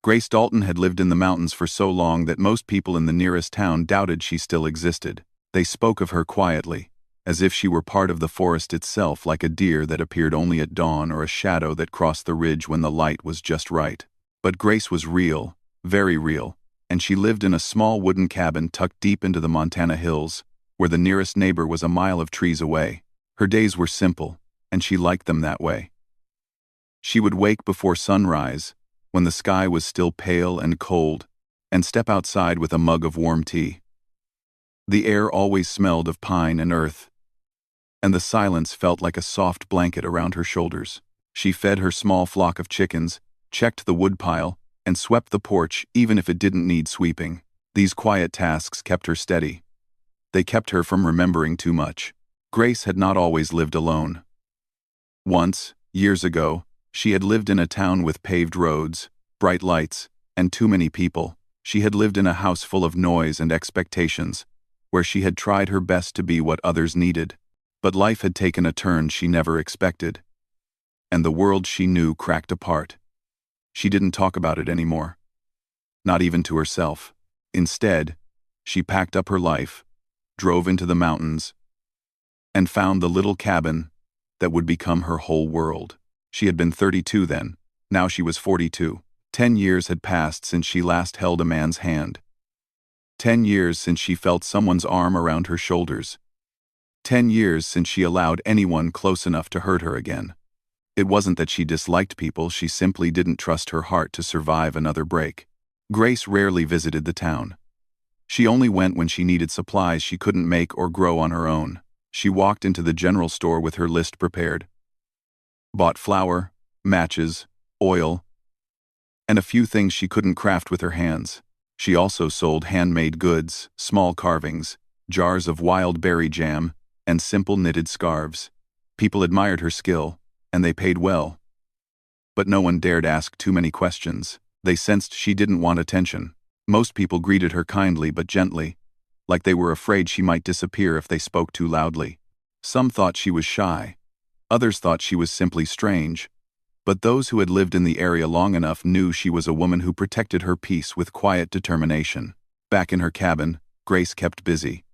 Grace Dalton had lived in the mountains for so long that most people in the nearest town doubted she still existed. They spoke of her quietly, as if she were part of the forest itself, like a deer that appeared only at dawn or a shadow that crossed the ridge when the light was just right. But Grace was real, very real, and she lived in a small wooden cabin tucked deep into the Montana hills, where the nearest neighbor was a mile of trees away. Her days were simple, and she liked them that way. She would wake before sunrise, when the sky was still pale and cold, and step outside with a mug of warm tea. The air always smelled of pine and earth, and the silence felt like a soft blanket around her shoulders. She fed her small flock of chickens, checked the woodpile, and swept the porch even if it didn't need sweeping. These quiet tasks kept her steady. They kept her from remembering too much. Grace had not always lived alone. Once, years ago, she had lived in a town with paved roads, bright lights, and too many people. She had lived in a house full of noise and expectations, where she had tried her best to be what others needed. But life had taken a turn she never expected, and the world she knew cracked apart. She didn't talk about it anymore, not even to herself. Instead, she packed up her life, drove into the mountains, and found the little cabin that would become her whole world. She had been 32 then, now she was 42. 10 years had passed since she last held a man's hand. 10 years since she felt someone's arm around her shoulders. 10 years since she allowed anyone close enough to hurt her again. It wasn't that she disliked people, she simply didn't trust her heart to survive another break. Grace rarely visited the town. She only went when she needed supplies she couldn't make or grow on her own. She walked into the general store with her list prepared, bought flour, matches, oil, and a few things she couldn't craft with her hands. She also sold handmade goods, small carvings, jars of wild berry jam, and simple knitted scarves. People admired her skill, and they paid well. But no one dared ask too many questions. They sensed she didn't want attention. Most people greeted her kindly but gently, like they were afraid she might disappear if they spoke too loudly. Some thought she was shy. Others thought she was simply strange. But those who had lived in the area long enough knew she was a woman who protected her peace with quiet determination. Back in her cabin, Grace kept busy.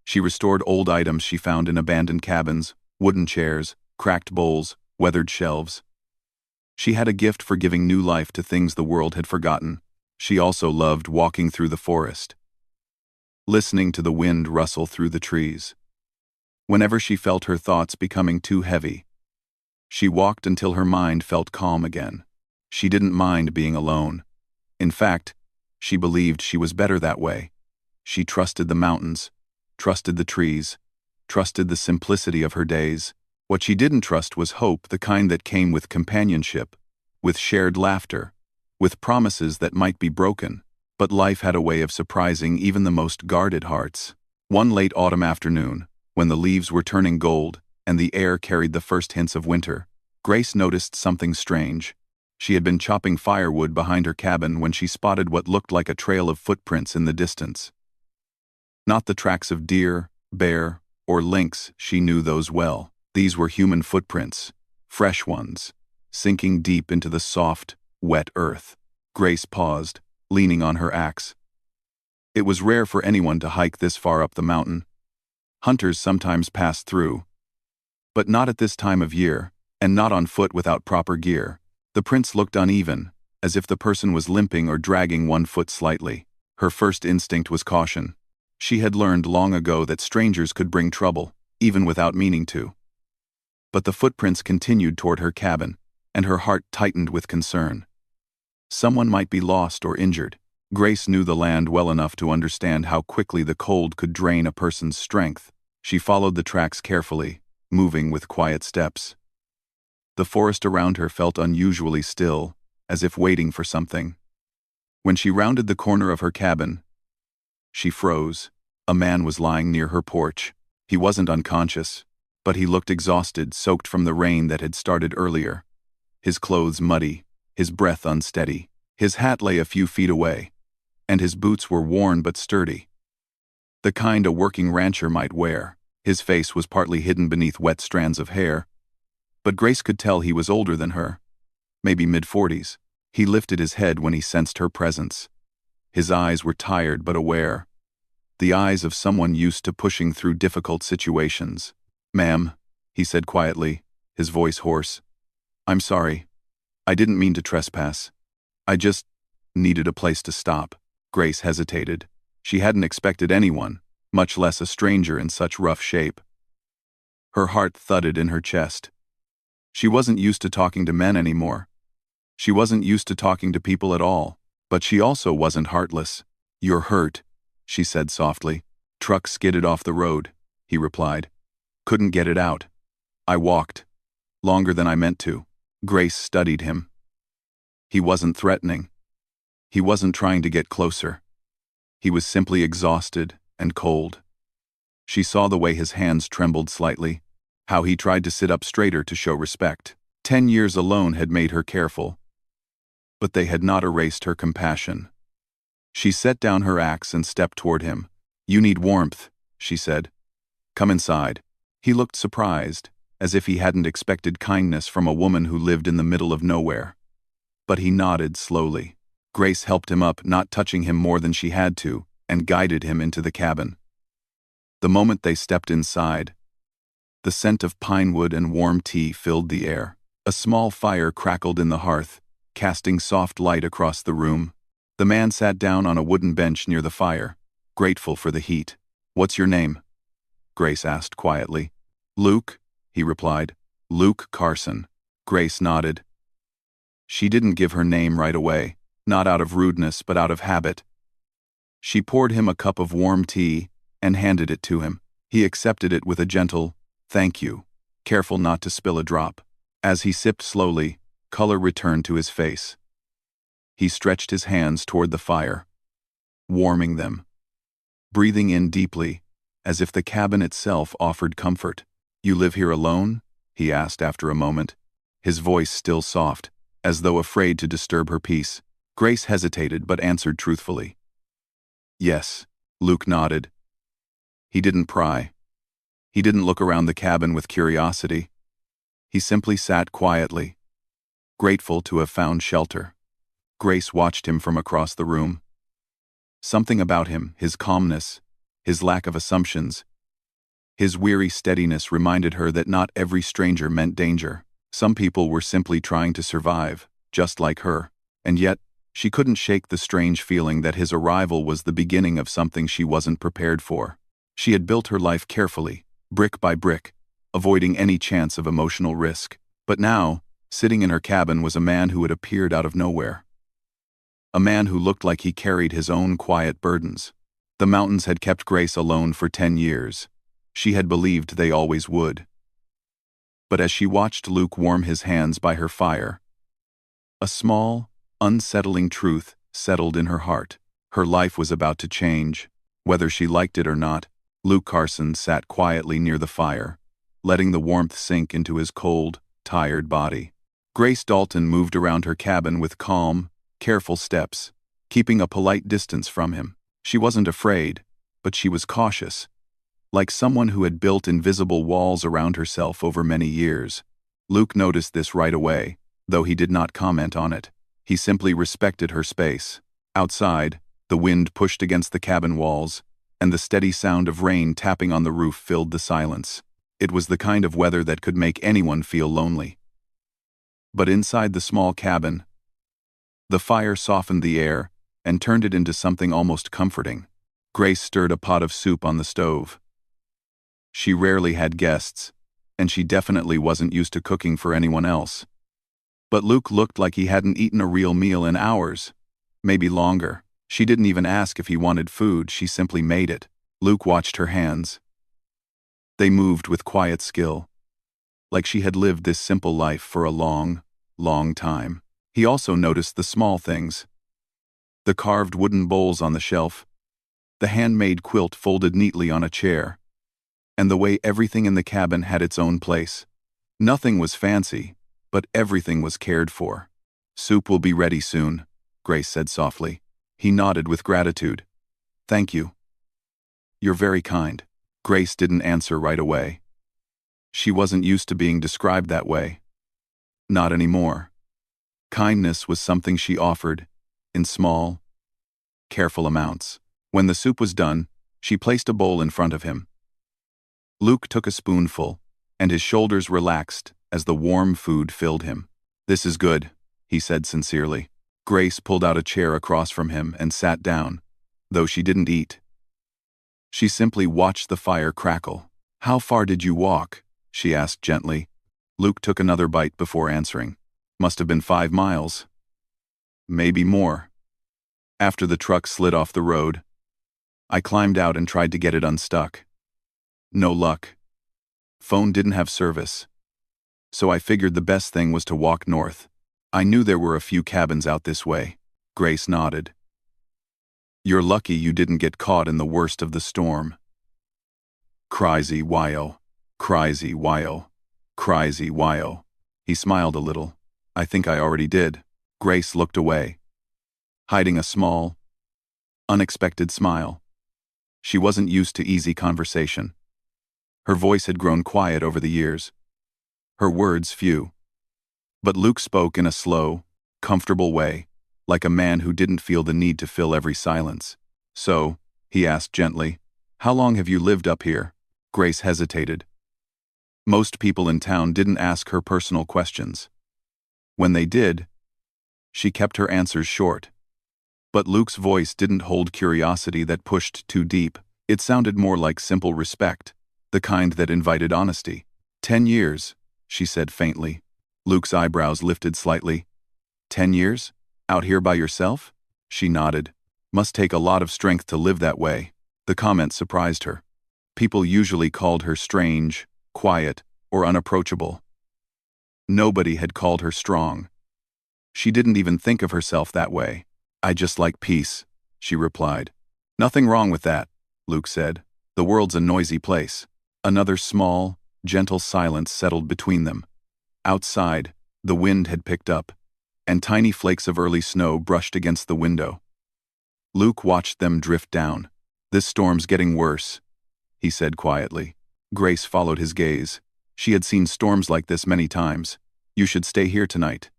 She restored old items she found in abandoned cabins, wooden chairs, cracked bowls, weathered shelves. She had a gift for giving new life to things the world had forgotten. She also loved walking through the forest, listening to the wind rustle through the trees. Whenever she felt her thoughts becoming too heavy, she walked until her mind felt calm again. She didn't mind being alone. In fact, she believed she was better that way. She trusted the mountains, trusted the trees, trusted the simplicity of her days. What she didn't trust was hope, the kind that came with companionship, with shared laughter, with promises that might be broken. But life had a way of surprising even the most guarded hearts. One late autumn afternoon, when the leaves were turning gold and the air carried the first hints of winter, Grace noticed something strange. She had been chopping firewood behind her cabin when she spotted what looked like a trail of footprints in the distance. Not the tracks of deer, bear, or lynx, she knew those well. These were human footprints, fresh ones, sinking deep into the soft, wet earth. Grace paused, leaning on her axe. It was rare for anyone to hike this far up the mountain. Hunters sometimes passed through, but not at this time of year, and not on foot without proper gear. The prints looked uneven, as if the person was limping or dragging one foot slightly. Her first instinct was caution. She had learned long ago that strangers could bring trouble, even without meaning to. But the footprints continued toward her cabin, and her heart tightened with concern. Someone might be lost or injured. Grace knew the land well enough to understand how quickly the cold could drain a person's strength. She followed the tracks carefully, moving with quiet steps. The forest around her felt unusually still, as if waiting for something. When she rounded the corner of her cabin, she froze. A man was lying near her porch. He wasn't unconscious, but he looked exhausted, soaked from the rain that had started earlier. His clothes muddy, his breath unsteady. His hat lay a few feet away, and his boots were worn but sturdy, the kind a working rancher might wear. His face was partly hidden beneath wet strands of hair, but Grace could tell he was older than her, maybe mid-40s. He lifted his head when he sensed her presence. His eyes were tired but aware, the eyes of someone used to pushing through difficult situations. "Ma'am," he said quietly, his voice hoarse. "I'm sorry. I didn't mean to trespass. I just needed a place to stop." Grace hesitated. She hadn't expected anyone, much less a stranger in such rough shape. Her heart thudded in her chest. She wasn't used to talking to men anymore. She wasn't used to talking to people at all, but she also wasn't heartless. "You're hurt," she said softly. "Truck skidded off the road," he replied. "Couldn't get it out. I walked. Longer than I meant to." Grace studied him. He wasn't threatening. He wasn't trying to get closer. He was simply exhausted and cold. She saw the way his hands trembled slightly, how he tried to sit up straighter to show respect. 10 years alone had made her careful, but they had not erased her compassion. She set down her axe and stepped toward him. "You need warmth," she said. "Come inside." He looked surprised, as if he hadn't expected kindness from a woman who lived in the middle of nowhere. But he nodded slowly. Grace helped him up, not touching him more than she had to, and guided him into the cabin. The moment they stepped inside, the scent of pine wood and warm tea filled the air. A small fire crackled in the hearth, casting soft light across the room. The man sat down on a wooden bench near the fire, grateful for the heat. "What's your name?" Grace asked quietly. "Luke," he replied. "Luke Carson." Grace nodded. She didn't give her name right away, not out of rudeness but out of habit. She poured him a cup of warm tea and handed it to him. He accepted it with a gentle, "Thank you," careful not to spill a drop. As he sipped slowly, color returned to his face. He stretched his hands toward the fire, warming them, breathing in deeply, as if the cabin itself offered comfort. "You live here alone?" he asked after a moment, his voice still soft, as though afraid to disturb her peace. Grace hesitated but answered truthfully. "Yes," Luke nodded. He didn't pry. He didn't look around the cabin with curiosity. He simply sat quietly, grateful to have found shelter. Grace watched him from across the room. Something about him, his calmness, his lack of assumptions, his weary steadiness reminded her that not every stranger meant danger. Some people were simply trying to survive, just like her. And yet, she couldn't shake the strange feeling that his arrival was the beginning of something she wasn't prepared for. She had built her life carefully, brick by brick, avoiding any chance of emotional risk. But now, sitting in her cabin was a man who had appeared out of nowhere. A man who looked like he carried his own quiet burdens. The mountains had kept Grace alone for 10 years. She had believed they always would. But as she watched Luke warm his hands by her fire, a small, unsettling truth settled in her heart. Her life was about to change, whether she liked it or not. Luke Carson sat quietly near the fire, letting the warmth sink into his cold, tired body. Grace Dalton moved around her cabin with calm, careful steps, keeping a polite distance from him. She wasn't afraid, but she was cautious, like someone who had built invisible walls around herself over many years. Luke noticed this right away, though he did not comment on it. He simply respected her space. Outside, the wind pushed against the cabin walls, and the steady sound of rain tapping on the roof filled the silence. It was the kind of weather that could make anyone feel lonely. But inside the small cabin, the fire softened the air and turned it into something almost comforting. Grace stirred a pot of soup on the stove. She rarely had guests, and she definitely wasn't used to cooking for anyone else. But Luke looked like he hadn't eaten a real meal in hours, maybe longer. She didn't even ask if he wanted food, she simply made it. Luke watched her hands. They moved with quiet skill, like she had lived this simple life for a long, long time. He also noticed the small things. The carved wooden bowls on the shelf, the handmade quilt folded neatly on a chair, and the way everything in the cabin had its own place. Nothing was fancy, but everything was cared for. "Soup will be ready soon," Grace said softly. He nodded with gratitude. "Thank you. You're very kind." Grace didn't answer right away. She wasn't used to being described that way. Not anymore. Kindness was something she offered, in small, careful amounts. When the soup was done, she placed a bowl in front of him. Luke took a spoonful, and his shoulders relaxed as the warm food filled him. "This is good," he said sincerely. Grace pulled out a chair across from him and sat down, though she didn't eat. She simply watched the fire crackle. "How far did you walk?" she asked gently. Luke took another bite before answering. "Must have been 5 miles. Maybe more." After the truck slid off the road, I climbed out and tried to get it unstuck. No luck. Phone didn't have service. So I figured the best thing was to walk north. I knew there were a few cabins out this way. Grace nodded. "You're lucky you didn't get caught in the worst of the storm." Crazy wyo. Crazy wyo. Crazy wyo. He smiled a little. "I think I already did." Grace looked away, hiding a small, unexpected smile. She wasn't used to easy conversation. Her voice had grown quiet over the years. Her words few. But Luke spoke in a slow, comfortable way, like a man who didn't feel the need to fill every silence. "So," he asked gently, "how long have you lived up here?" Grace hesitated. Most people in town didn't ask her personal questions. When they did, she kept her answers short. But Luke's voice didn't hold curiosity that pushed too deep. It sounded more like simple respect, the kind that invited honesty. 10 years, she said faintly. Luke's eyebrows lifted slightly. 10 years? Out here by yourself? She nodded. Must take a lot of strength to live that way. The comment surprised her. People usually called her strange, quiet, or unapproachable. Nobody had called her strong. She didn't even think of herself that way. "I just like peace," she replied. "Nothing wrong with that," Luke said. "The world's a noisy place." Another small, gentle silence settled between them. Outside, the wind had picked up, and tiny flakes of early snow brushed against the window. Luke watched them drift down. "This storm's getting worse," he said quietly. Grace followed his gaze. She had seen storms like this many times. "You should stay here tonight.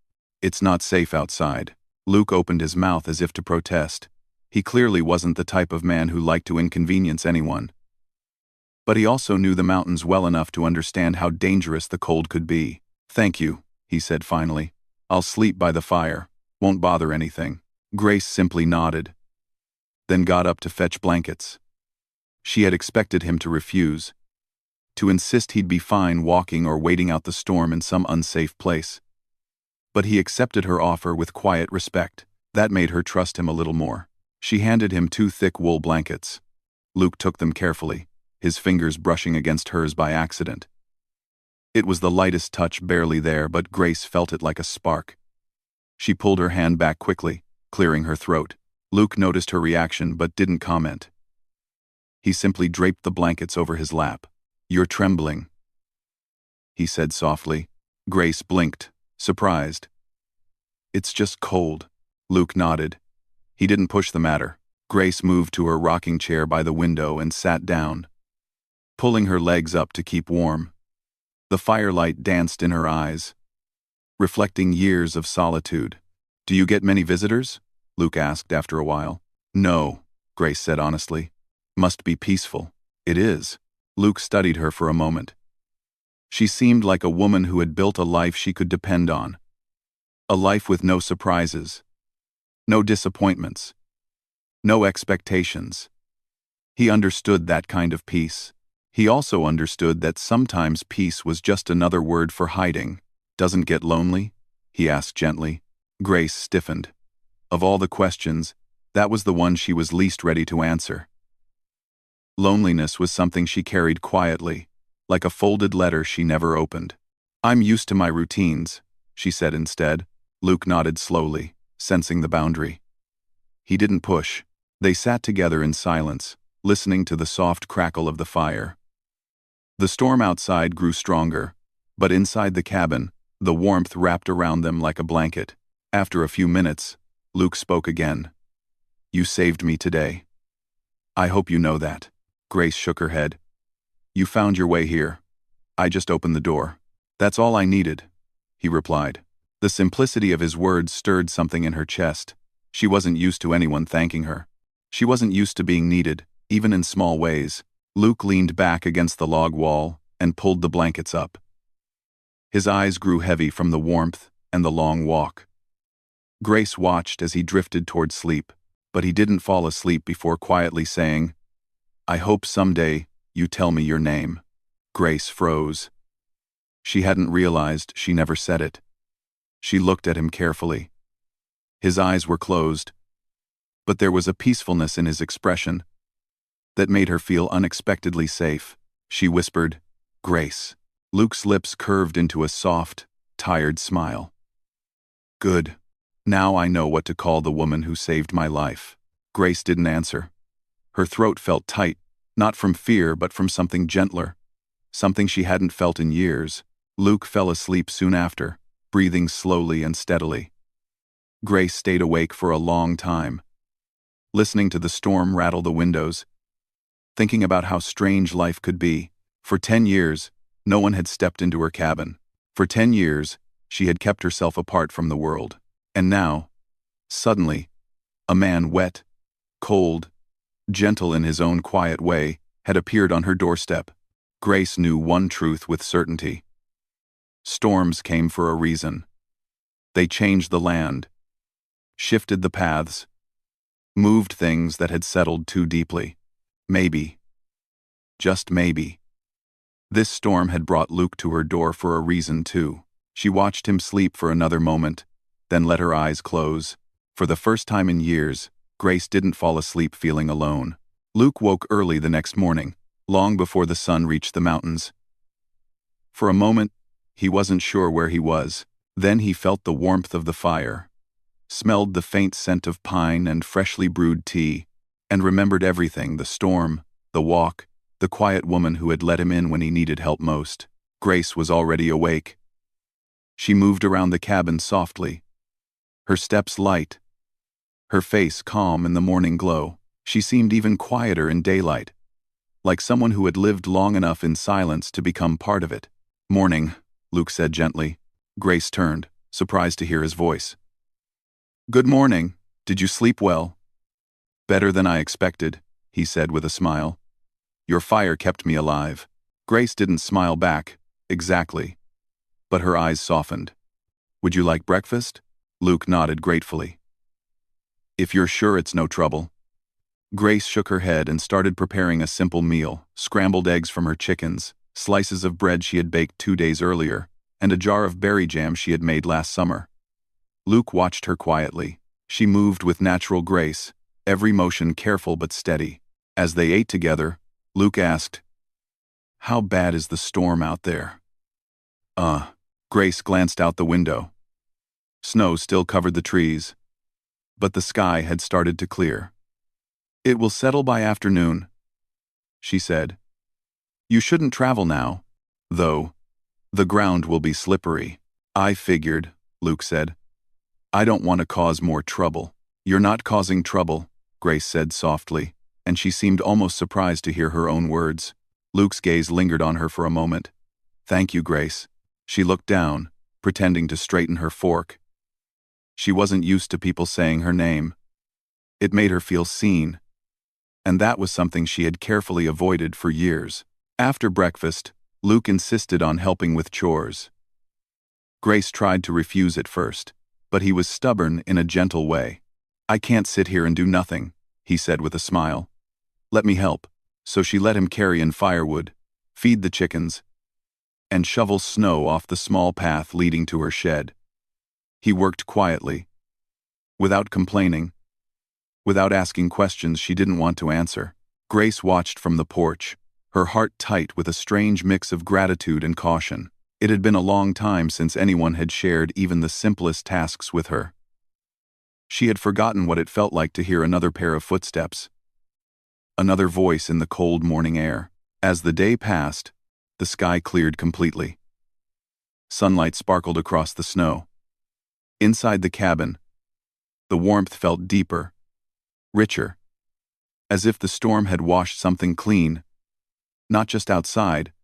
It's not safe outside." Luke opened his mouth as if to protest. He clearly wasn't the type of man who liked to inconvenience anyone. But he also knew the mountains well enough to understand how dangerous the cold could be. "Thank you," he said finally. "I'll sleep by the fire. Won't bother anything." Grace simply nodded, then got up to fetch blankets. She had expected him to refuse, to insist he'd be fine walking or waiting out the storm in some unsafe place. But he accepted her offer with quiet respect. That made her trust him a little more. She handed him 2 thick wool blankets. Luke took them carefully, his fingers brushing against hers by accident. It was the lightest touch barely there, but Grace felt it like a spark. She pulled her hand back quickly, clearing her throat. Luke noticed her reaction but didn't comment. He simply draped the blankets over his lap. "You're trembling," he said softly. Grace blinked, surprised. "It's just cold." Luke nodded. He didn't push the matter. Grace moved to her rocking chair by the window and sat down, pulling her legs up to keep warm. The firelight danced in her eyes, reflecting years of solitude. "Do you get many visitors?" Luke asked after a while. "No," Grace said honestly. "Must be peaceful." "It is." Luke studied her for a moment. She seemed like a woman who had built a life she could depend on. A life with no surprises, no disappointments, no expectations. He understood that kind of peace. He also understood that sometimes peace was just another word for hiding. "Doesn't get lonely?" he asked gently. Grace stiffened. Of all the questions, that was the one she was least ready to answer. Loneliness was something she carried quietly, like a folded letter she never opened. "I'm used to my routines," she said instead. Luke nodded slowly, sensing the boundary. He didn't push. They sat together in silence, listening to the soft crackle of the fire. The storm outside grew stronger, but inside the cabin, the warmth wrapped around them like a blanket. After a few minutes, Luke spoke again. "You saved me today. I hope you know that." Grace shook her head. "You found your way here. I just opened the door. That's all I needed," he replied. The simplicity of his words stirred something in her chest. She wasn't used to anyone thanking her. She wasn't used to being needed, even in small ways. Luke leaned back against the log wall and pulled the blankets up. His eyes grew heavy from the warmth and the long walk. Grace watched as he drifted toward sleep, but he didn't fall asleep before quietly saying, "I hope someday you tell me your name." Grace froze. She hadn't realized she never said it. She looked at him carefully. His eyes were closed, but there was a peacefulness in his expression that made her feel unexpectedly safe. She whispered, "Grace." Luke's lips curved into a soft, tired smile. "Good. Now I know what to call the woman who saved my life." Grace didn't answer. Her throat felt tight, not from fear but from something gentler, something she hadn't felt in years. Luke fell asleep soon after, breathing slowly and steadily. Grace stayed awake for a long time, listening to the storm rattle the windows, thinking about how strange life could be. For 10 years, no one had stepped into her cabin. For 10 years, she had kept herself apart from the world. And now, suddenly, a man wet, cold, gentle in his own quiet way, had appeared on her doorstep. Grace knew one truth with certainty. Storms came for a reason. They changed the land, shifted the paths, moved things that had settled too deeply. Maybe, just maybe, this storm had brought Luke to her door for a reason too. She watched him sleep for another moment, then let her eyes close. For the first time in years, Grace didn't fall asleep feeling alone. Luke woke early the next morning, long before the sun reached the mountains. For a moment, he wasn't sure where he was. Then he felt the warmth of the fire, smelled the faint scent of pine and freshly brewed tea, and remembered everything: the storm, the walk, the quiet woman who had let him in when he needed help most. Grace was already awake. She moved around the cabin softly, her steps light, her face calm in the morning glow. She seemed even quieter in daylight, like someone who had lived long enough in silence to become part of it. "Morning," Luke said gently. Grace turned, surprised to hear his voice. "Good morning. Did you sleep well?" "Better than I expected," he said with a smile. "Your fire kept me alive." Grace didn't smile back, exactly, but her eyes softened. "Would you like breakfast?" Luke nodded gratefully. "If you're sure it's no trouble." Grace shook her head and started preparing a simple meal: scrambled eggs from her chickens, slices of bread she had baked 2 days earlier, and a jar of berry jam she had made last summer. Luke watched her quietly. She moved with natural grace, every motion careful but steady. As they ate together, Luke asked, "How bad is the storm out there?" Grace glanced out the window. Snow still covered the trees, but the sky had started to clear. "It will settle by afternoon," she said. "You shouldn't travel now, though. The ground will be slippery." "I figured," Luke said. "I don't want to cause more trouble." "You're not causing trouble," Grace said softly, and she seemed almost surprised to hear her own words. Luke's gaze lingered on her for a moment. "Thank you, Grace." She looked down, pretending to straighten her fork. She wasn't used to people saying her name. It made her feel seen, and that was something she had carefully avoided for years. After breakfast, Luke insisted on helping with chores. Grace tried to refuse at first, but he was stubborn in a gentle way. "I can't sit here and do nothing," he said with a smile. "Let me help." So she let him carry in firewood, feed the chickens, and shovel snow off the small path leading to her shed. He worked quietly, without complaining, without asking questions she didn't want to answer. Grace watched from the porch, her heart tight with a strange mix of gratitude and caution. It had been a long time since anyone had shared even the simplest tasks with her. She had forgotten what it felt like to hear another pair of footsteps, another voice in the cold morning air. As the day passed, the sky cleared completely. Sunlight sparkled across the snow. Inside the cabin, the warmth felt deeper, richer, as if the storm had washed something clean, not just outside,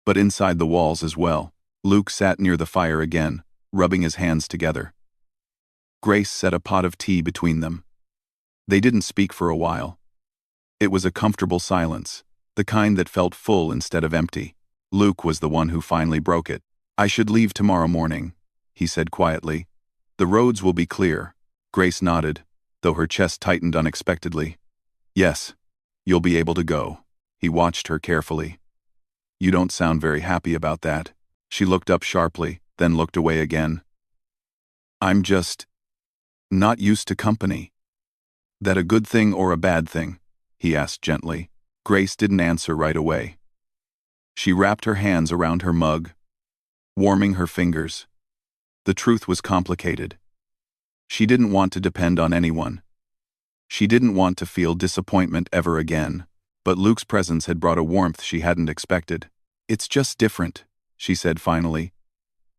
but inside the walls as well. Luke sat near the fire again, rubbing his hands together. Grace set a pot of tea between them. They didn't speak for a while. It was a comfortable silence, the kind that felt full instead of empty. Luke was the one who finally broke it. "I should leave tomorrow morning," he said quietly. "The roads will be clear." Grace nodded, though her chest tightened unexpectedly. "Yes, you'll be able to go." He watched her carefully. "You don't sound very happy about that." She looked up sharply, then looked away again. "I'm just not used to company." "That a good thing or a bad thing?" he asked gently. Grace didn't answer right away. She wrapped her hands around her mug, warming her fingers. The truth was complicated. She didn't want to depend on anyone. She didn't want to feel disappointment ever again, but Luke's presence had brought a warmth she hadn't expected. "It's just different," she said finally.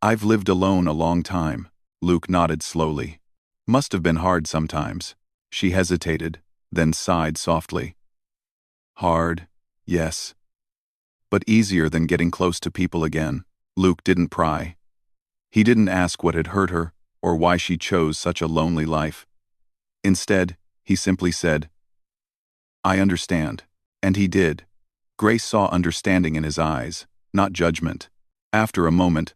"I've lived alone a long time." Luke nodded slowly. "Must have been hard sometimes." She hesitated, then sighed softly. "Hard, yes. But easier than getting close to people again." Luke didn't pry. He didn't ask what had hurt her, or why she chose such a lonely life. Instead, he simply said, "I understand." And he did. Grace saw understanding in his eyes, not judgment. After a moment,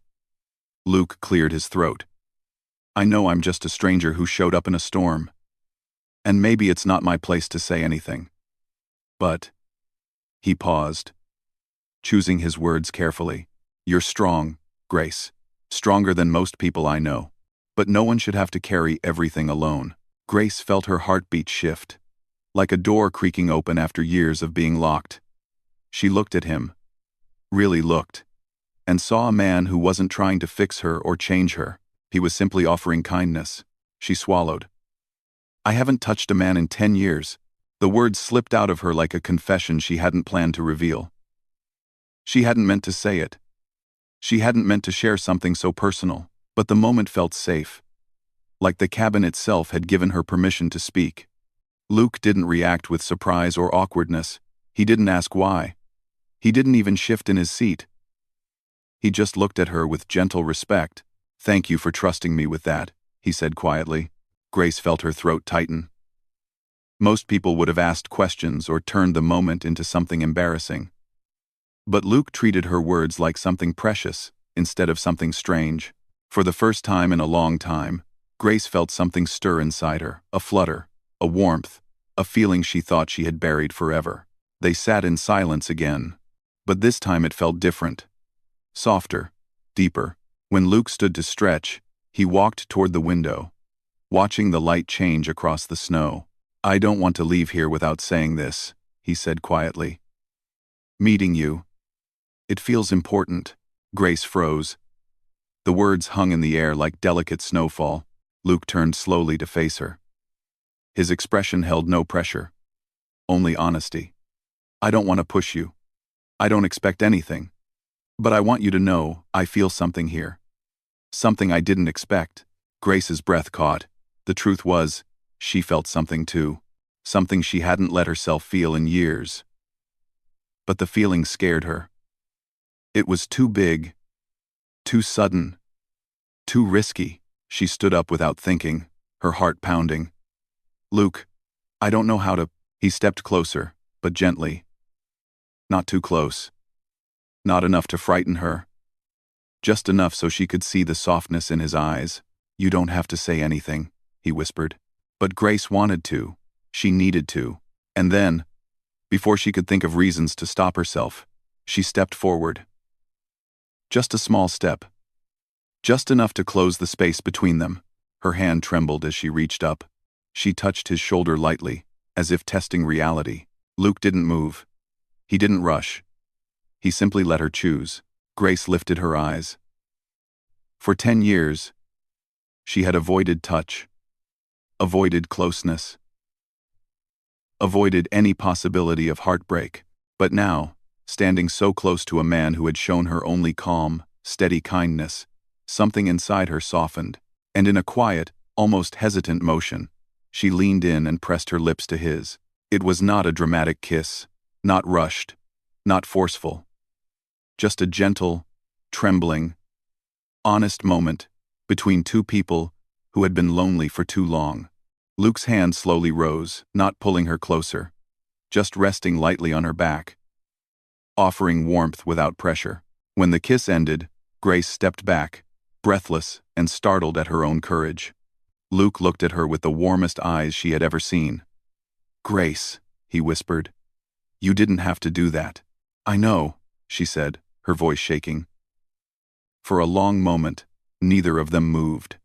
Luke cleared his throat. "I know I'm just a stranger who showed up in a storm. And maybe it's not my place to say anything. But..." He paused, choosing his words carefully. "You're strong, Grace. Stronger than most people I know. But no one should have to carry everything alone." Grace felt her heartbeat shift, like a door creaking open after years of being locked. She looked at him, really looked, and saw a man who wasn't trying to fix her or change her. He was simply offering kindness. She swallowed. "I haven't touched a man in 10 years. The words slipped out of her like a confession she hadn't planned to reveal. She hadn't meant to say it. She hadn't meant to share something so personal, but the moment felt safe, like the cabin itself had given her permission to speak. Luke didn't react with surprise or awkwardness. He didn't ask why. He didn't even shift in his seat. He just looked at her with gentle respect. "Thank you for trusting me with that," he said quietly. Grace felt her throat tighten. Most people would have asked questions or turned the moment into something embarrassing. But Luke treated her words like something precious, instead of something strange. For the first time in a long time, Grace felt something stir inside her, a flutter, a warmth, a feeling she thought she had buried forever. They sat in silence again. But this time it felt different. Softer, deeper. When Luke stood to stretch, he walked toward the window, watching the light change across the snow. "I don't want to leave here without saying this," he said quietly. "Meeting you. It feels important." Grace froze. The words hung in the air like delicate snowfall. Luke turned slowly to face her. His expression held no pressure, only honesty. "I don't want to push you. I don't expect anything. But I want you to know I feel something here. Something I didn't expect." Grace's breath caught. The truth was, she felt something too. Something she hadn't let herself feel in years. But the feeling scared her. It was too big, too sudden, too risky. She stood up without thinking, her heart pounding. "Luke, I don't know how to..." He stepped closer, but gently. Not too close. Not enough to frighten her. Just enough so she could see the softness in his eyes. "You don't have to say anything," he whispered. But Grace wanted to. She needed to. And then, before she could think of reasons to stop herself, she stepped forward. Just a small step. Just enough to close the space between them. Her hand trembled as she reached up. She touched his shoulder lightly, as if testing reality. Luke didn't move. He didn't rush. He simply let her choose. Grace lifted her eyes. For 10 years, she had avoided touch, avoided closeness, avoided any possibility of heartbreak. But now, standing so close to a man who had shown her only calm, steady kindness, something inside her softened, and in a quiet, almost hesitant motion, she leaned in and pressed her lips to his. It was not a dramatic kiss, not rushed, not forceful. Just a gentle, trembling, honest moment. between two people who had been lonely for too long. Luke's hand slowly rose, not pulling her closer, just resting lightly on her back, offering warmth without pressure. When the kiss ended, Grace stepped back, breathless and startled at her own courage. Luke looked at her with the warmest eyes she had ever seen. "Grace," he whispered, "you didn't have to do that." "I know," she said, her voice shaking. For a long moment, neither of them moved.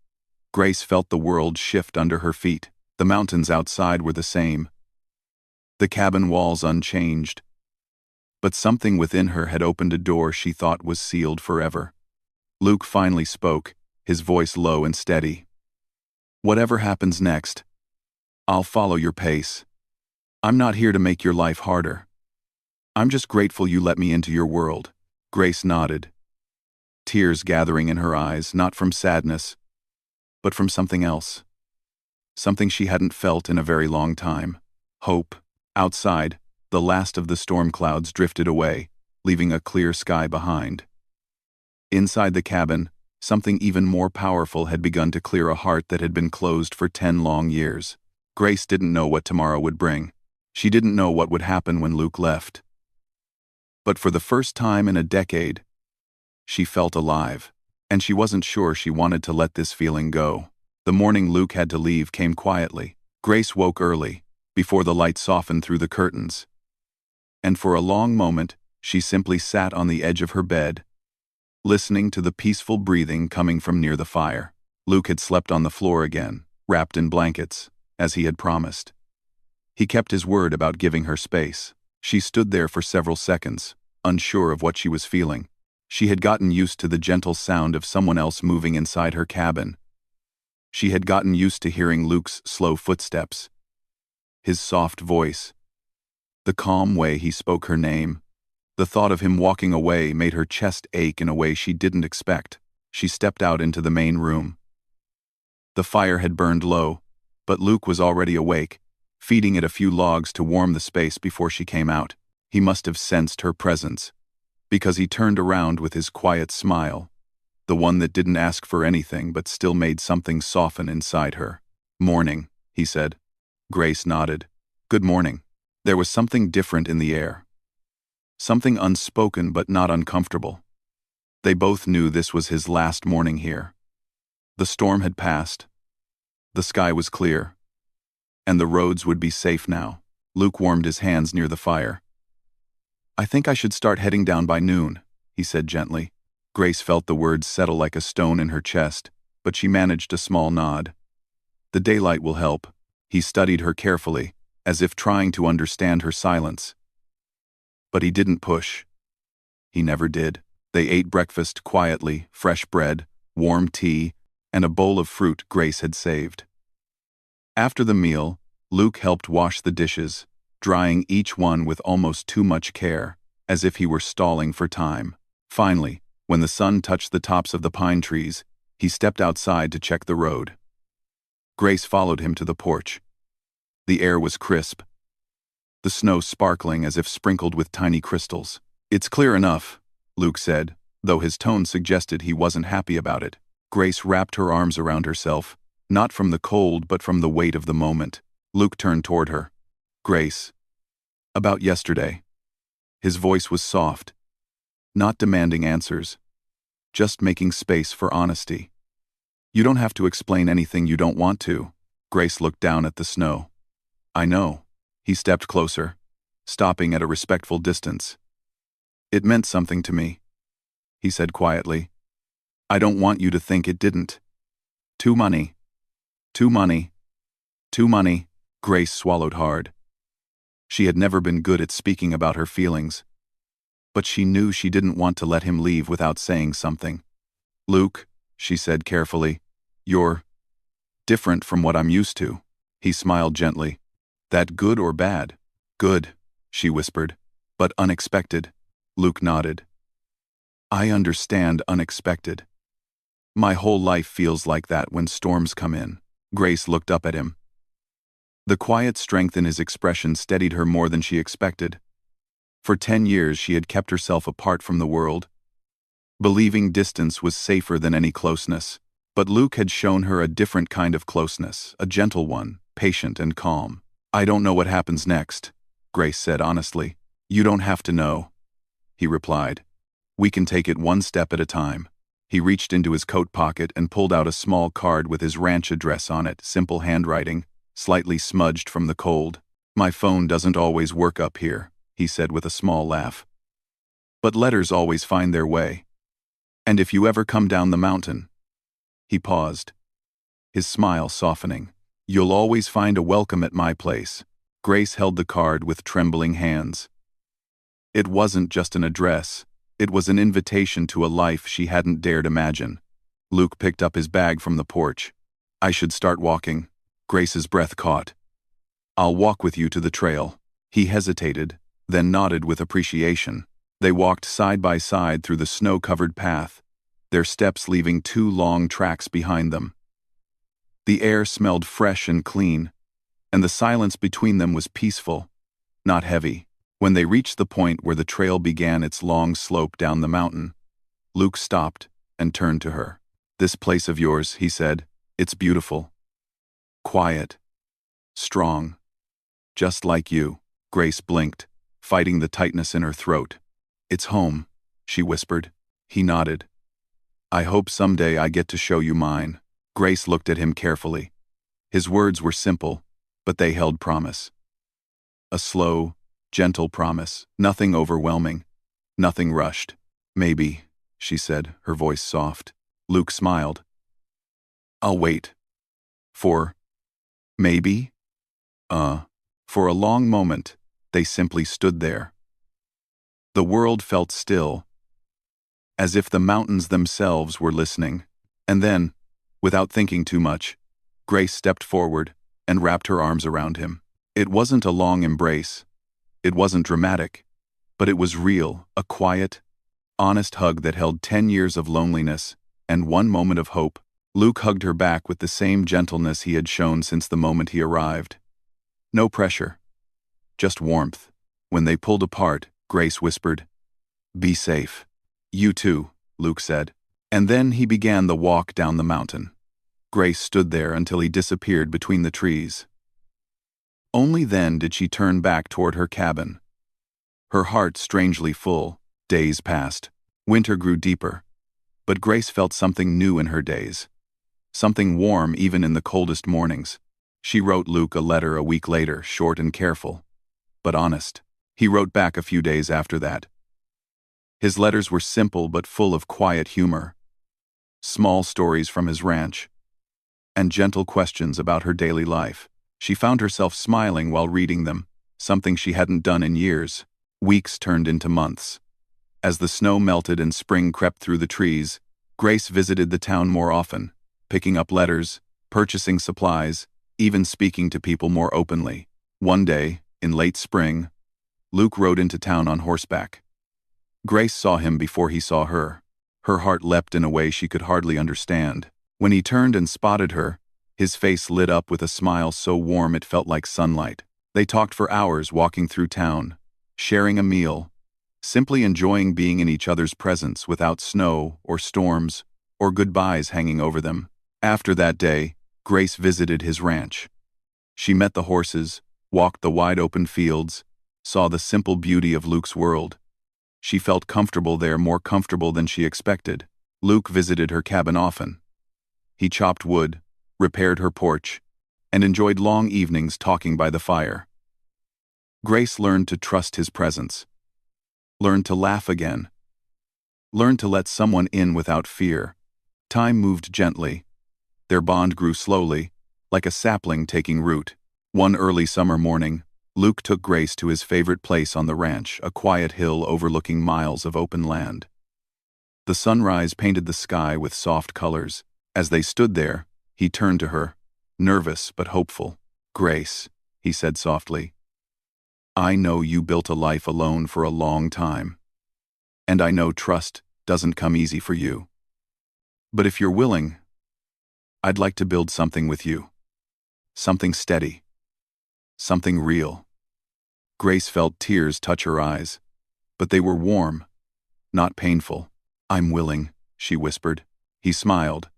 Grace felt the world shift under her feet. The mountains outside were the same, the cabin walls unchanged. But something within her had opened a door she thought was sealed forever. Luke finally spoke, his voice low and steady. "Whatever happens next, I'll follow your pace. I'm not here to make your life harder. I'm just grateful you let me into your world." Grace nodded, tears gathering in her eyes, not from sadness, but from something else. Something she hadn't felt in a very long time. Hope. Outside, the last of the storm clouds drifted away, leaving a clear sky behind. Inside the cabin, something even more powerful had begun to clear a heart that had been closed for 10 long years. Grace didn't know what tomorrow would bring. She didn't know what would happen when Luke left. But for the first time in a decade, she felt alive, and she wasn't sure she wanted to let this feeling go. The morning Luke had to leave came quietly. Grace woke early, before the light softened through the curtains. And for a long moment, she simply sat on the edge of her bed, listening to the peaceful breathing coming from near the fire. Luke had slept on the floor again, wrapped in blankets, as he had promised. He kept his word about giving her space. She stood there for several seconds, unsure of what she was feeling. She had gotten used to the gentle sound of someone else moving inside her cabin. She had gotten used to hearing Luke's slow footsteps, his soft voice, the calm way he spoke her name. The thought of him walking away made her chest ache in a way she didn't expect. She stepped out into the main room. The fire had burned low, but Luke was already awake, feeding it a few logs to warm the space before she came out. He must have sensed her presence, because he turned around with his quiet smile, the one that didn't ask for anything but still made something soften inside her. "Morning," he said. Grace nodded. "Good morning." There was something different in the air. Something unspoken but not uncomfortable. They both knew this was his last morning here. The storm had passed. The sky was clear. And the roads would be safe now. Luke warmed his hands near the fire. "I think I should start heading down by noon," he said gently. Grace felt the words settle like a stone in her chest, but she managed a small nod. "The daylight will help." He studied her carefully, as if trying to understand her silence. But he didn't push. He never did. They ate breakfast quietly, fresh bread, warm tea, and a bowl of fruit Grace had saved. After the meal, Luke helped wash the dishes, drying each one with almost too much care, as if he were stalling for time. Finally, when the sun touched the tops of the pine trees, he stepped outside to check the road. Grace followed him to the porch. The air was crisp, the snow sparkling as if sprinkled with tiny crystals. "It's clear enough," Luke said, though his tone suggested he wasn't happy about it. Grace wrapped her arms around herself, not from the cold but from the weight of the moment. Luke turned toward her. "Grace, about yesterday." His voice was soft, not demanding answers, just making space for honesty. "You don't have to explain anything you don't want to." Grace looked down at the snow. "I know." He stepped closer, stopping at a respectful distance. "It meant something to me," he said quietly. "I don't want you to think it didn't." "Too money. Too money. Too money." Grace swallowed hard. She had never been good at speaking about her feelings, but she knew she didn't want to let him leave without saying something. "Luke," she said carefully, "you're different from what I'm used to." He smiled gently. "That good or bad?" "Good," she whispered. "But unexpected." Luke nodded. "I understand unexpected. My whole life feels like that when storms come in." Grace looked up at him. The quiet strength in his expression steadied her more than she expected. For 10 years she had kept herself apart from the world, believing distance was safer than any closeness. But Luke had shown her a different kind of closeness, a gentle one, patient and calm. "I don't know what happens next," Grace said honestly. "You don't have to know," he replied. "We can take it one step at a time." He reached into his coat pocket and pulled out a small card with his ranch address on it, simple handwriting, slightly smudged from the cold. "My phone doesn't always work up here," he said with a small laugh. "But letters always find their way. And if you ever come down the mountain—" He paused, his smile softening. "You'll always find a welcome at my place." Grace held the card with trembling hands. It wasn't just an address, it was an invitation to a life she hadn't dared imagine. Luke picked up his bag from the porch. "I should start walking." Grace's breath caught. "I'll walk with you to the trail." He hesitated, then nodded with appreciation. They walked side by side through the snow-covered path, their steps leaving 2 long tracks behind them. The air smelled fresh and clean, and the silence between them was peaceful, not heavy. When they reached the point where the trail began its long slope down the mountain, Luke stopped and turned to her. "This place of yours," he said, "it's beautiful. Quiet. Strong. Just like you." Grace blinked, fighting the tightness in her throat. "It's home," she whispered. He nodded. "I hope someday I get to show you mine." Grace looked at him carefully. His words were simple, but they held promise. A slow, gentle promise, nothing overwhelming, nothing rushed. "Maybe," she said, her voice soft. Luke smiled. "I'll wait. For maybe?" For a long moment, they simply stood there. The world felt still, as if the mountains themselves were listening. And then, without thinking too much, Grace stepped forward and wrapped her arms around him. It wasn't a long embrace. It wasn't dramatic, but it was real, a quiet, honest hug that held 10 years of loneliness and 1 moment of hope. Luke hugged her back with the same gentleness he had shown since the moment he arrived. No pressure, just warmth. When they pulled apart, Grace whispered, "Be safe." "You too," Luke said. And then he began the walk down the mountain. Grace stood there until he disappeared between the trees. Only then did she turn back toward her cabin. Her heart strangely full. Days passed. Winter grew deeper. But Grace felt something new in her days. Something warm even in the coldest mornings. She wrote Luke a letter a week later, short and careful, but honest. He wrote back a few days after that. His letters were simple but full of quiet humor, small stories from his ranch, and gentle questions about her daily life. She found herself smiling while reading them, something she hadn't done in years. Weeks turned into months. As the snow melted and spring crept through the trees, Grace visited the town more often, picking up letters, purchasing supplies, even speaking to people more openly. One day, in late spring, Luke rode into town on horseback. Grace saw him before he saw her. Her heart leapt in a way she could hardly understand. When he turned and spotted her, his face lit up with a smile so warm it felt like sunlight. They talked for hours walking through town, sharing a meal, simply enjoying being in each other's presence without snow or storms or goodbyes hanging over them. After that day, Grace visited his ranch. She met the horses, walked the wide-open fields, saw the simple beauty of Luke's world. She felt comfortable there, more comfortable than she expected. Luke visited her cabin often. He chopped wood, repaired her porch, and enjoyed long evenings talking by the fire. Grace learned to trust his presence, learned to laugh again, learned to let someone in without fear. Time moved gently. Their bond grew slowly, like a sapling taking root. One early summer morning, Luke took Grace to his favorite place on the ranch, a quiet hill overlooking miles of open land. The sunrise painted the sky with soft colors. As they stood there, he turned to her, nervous but hopeful. "Grace," he said softly, "I know you built a life alone for a long time. And I know trust doesn't come easy for you. But if you're willing, I'd like to build something with you. Something steady. Something real." Grace felt tears touch her eyes, but they were warm, not painful. "I'm willing," she whispered. He smiled.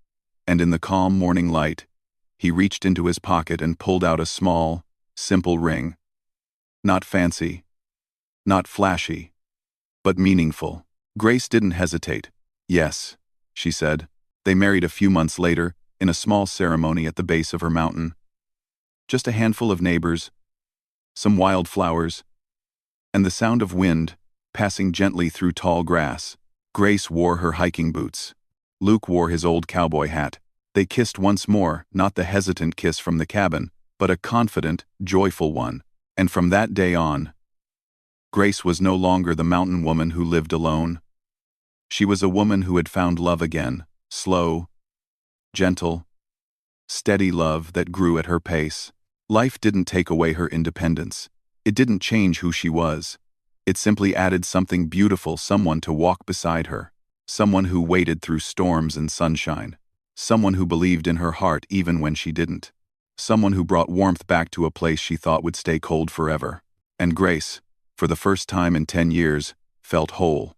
And in the calm morning light, he reached into his pocket and pulled out a small, simple ring. Not fancy, not flashy, but meaningful. Grace didn't hesitate. "Yes," she said. They married a few months later, in a small ceremony at the base of her mountain. Just a handful of neighbors, some wild flowers, and the sound of wind passing gently through tall grass. Grace wore her hiking boots. Luke wore his old cowboy hat. They kissed once more, not the hesitant kiss from the cabin, but a confident, joyful one. And from that day on, Grace was no longer the mountain woman who lived alone. She was a woman who had found love again, slow, gentle, steady love that grew at her pace. Life didn't take away her independence. It didn't change who she was. It simply added something beautiful, someone to walk beside her, someone who waited through storms and sunshine, someone who believed in her heart even when she didn't, someone who brought warmth back to a place she thought would stay cold forever. And Grace, for the first time in 10 years, felt whole.